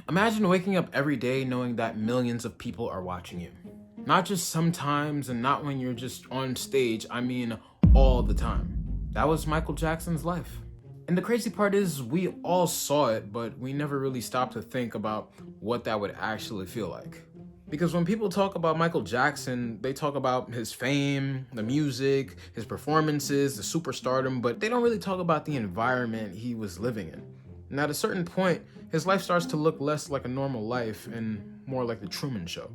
Imagine waking up every day knowing that millions of people are watching you. Not just sometimes and not when you're just on stage, I mean all the time. That was Michael Jackson's life. And the crazy part is we all saw it, but we never really stopped to think about what that would actually feel like. Because when people talk about Michael Jackson, they talk about his fame, the music, his performances, the superstardom, but they don't really talk about the environment he was living in. And at a certain point, his life starts to look less like a normal life and more like the Truman Show.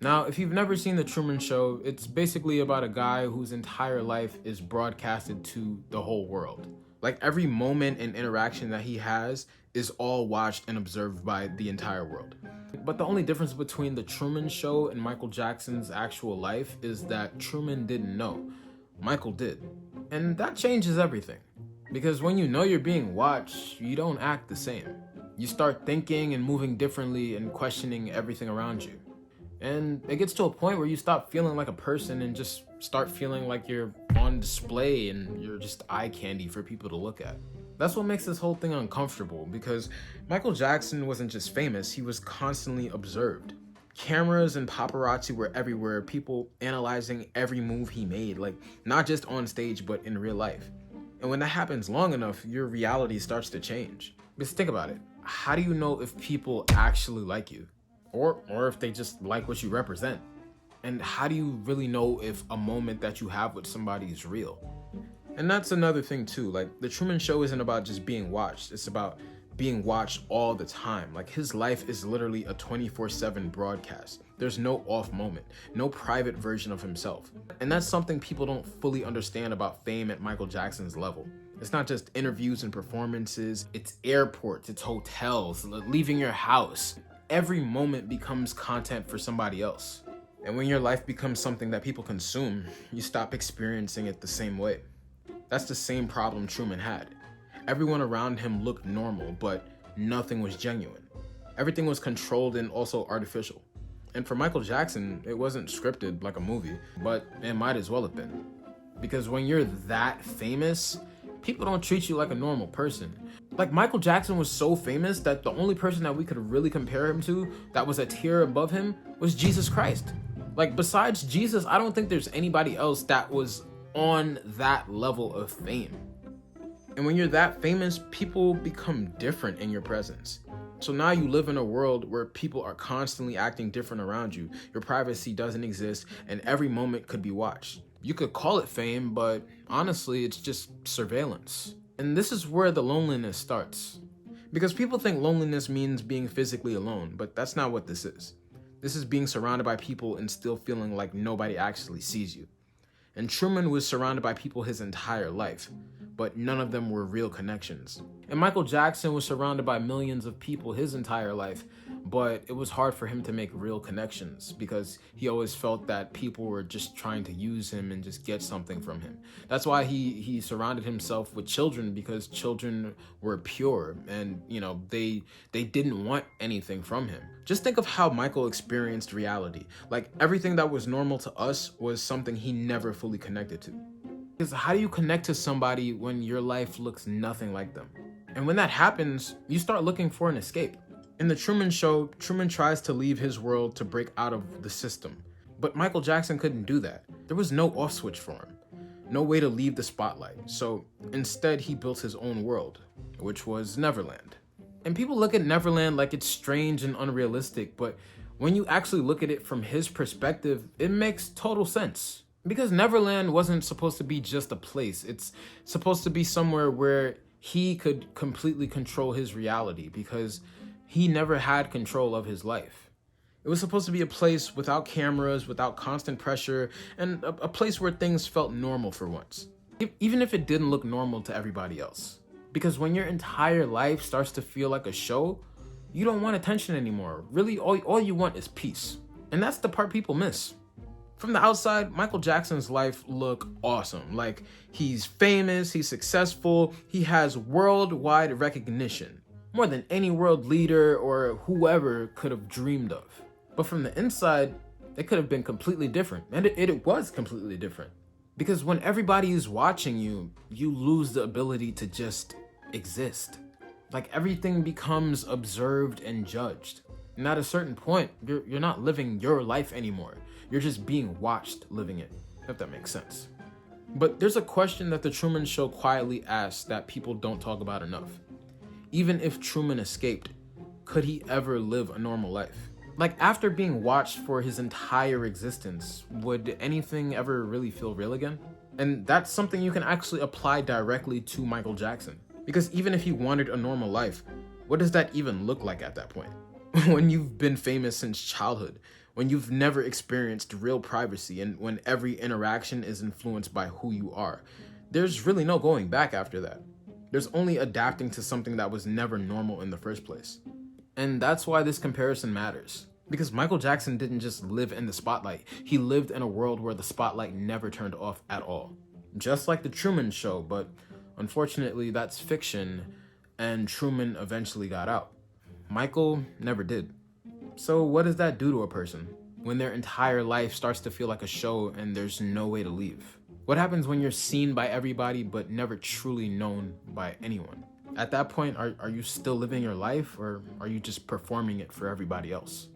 Now, if you've never seen the Truman Show, it's basically about a guy whose entire life is broadcasted to the whole world. Like every moment and interaction that he has is all watched and observed by the entire world. But the only difference between the Truman Show and Michael Jackson's actual life is that Truman didn't know. Michael did. And that changes everything. Because when you know you're being watched, you don't act the same. You start thinking and moving differently and questioning everything around you. And it gets to a point where you stop feeling like a person and just start feeling like you're on display and you're just eye candy for people to look at. That's what makes this whole thing uncomfortable, because Michael Jackson wasn't just famous, he was constantly observed. Cameras and paparazzi were everywhere, people analyzing every move he made, like not just on stage, but in real life. And when that happens long enough, your reality starts to change. Just think about it. How do you know if people actually like you? Or if they just like what you represent? And how do you really know if a moment that you have with somebody is real? And that's another thing too. Like, the Truman Show isn't about just being watched. It's about being watched all the time. Like, his life is literally a 24/7 broadcast. There's no off moment, no private version of himself. And that's something people don't fully understand about fame at Michael Jackson's level. It's not just interviews and performances, it's airports, it's hotels, leaving your house. Every moment becomes content for somebody else. And when your life becomes something that people consume, you stop experiencing it the same way. That's the same problem Truman had. Everyone around him looked normal, but nothing was genuine. Everything was controlled and also artificial. And for Michael Jackson, it wasn't scripted like a movie, but it might as well have been. Because when you're that famous, people don't treat you like a normal person. Like, Michael Jackson was so famous that the only person that we could really compare him to that was a tier above him was Jesus Christ. Like, besides Jesus, I don't think there's anybody else that was on that level of fame. And when you're that famous, people become different in your presence. So now you live in a world where people are constantly acting different around you. Your privacy doesn't exist, and every moment could be watched. You could call it fame, but honestly, it's just surveillance. And this is where the loneliness starts. Because people think loneliness means being physically alone, but that's not what this is. This is being surrounded by people and still feeling like nobody actually sees you. And Truman was surrounded by people his entire life, but none of them were real connections. And Michael Jackson was surrounded by millions of people his entire life, but it was hard for him to make real connections because he always felt that people were just trying to use him and just get something from him. That's why he surrounded himself with children, because children were pure and, they didn't want anything from him. Just think of how Michael experienced reality. Like, everything that was normal to us was something he never fully connected to. Because how do you connect to somebody when your life looks nothing like them? And when that happens, you start looking for an escape. In the Truman Show, Truman tries to leave his world to break out of the system. But Michael Jackson couldn't do that. There was no off switch for him. No way to leave the spotlight. So instead, he built his own world, which was Neverland. And people look at Neverland like it's strange and unrealistic, but when you actually look at it from his perspective, it makes total sense. Because Neverland wasn't supposed to be just a place. It's supposed to be somewhere where he could completely control his reality, because he never had control of his life. It was supposed to be a place without cameras, without constant pressure, and a place where things felt normal for once. Even if it didn't look normal to everybody else. Because when your entire life starts to feel like a show, you don't want attention anymore. Really, all you want is peace. And that's the part people miss. From the outside, Michael Jackson's life looked awesome. Like, he's famous, he's successful, he has worldwide recognition. More than any world leader or whoever could have dreamed of. But from the inside, it could have been completely different. And it was completely different. Because when everybody is watching you, you lose the ability to just exist. Like everything becomes observed and judged. And at a certain point, you're not living your life anymore. You're just being watched living it, if that makes sense. But there's a question that the Truman Show quietly asks that people don't talk about enough. Even if Truman escaped, could he ever live a normal life? Like after being watched for his entire existence, would anything ever really feel real again? And that's something you can actually apply directly to Michael Jackson. Because even if he wanted a normal life, what does that even look like at that point? When you've been famous since childhood, when you've never experienced real privacy, and when every interaction is influenced by who you are, there's really no going back after that. There's only adapting to something that was never normal in the first place. And that's why this comparison matters. Because Michael Jackson didn't just live in the spotlight, he lived in a world where the spotlight never turned off at all. Just like the Truman Show, but unfortunately that's fiction, and Truman eventually got out. Michael never did. So what does that do to a person when their entire life starts to feel like a show and there's no way to leave? What happens when you're seen by everybody but never truly known by anyone? At that point, are you still living your life, or are you just performing it for everybody else?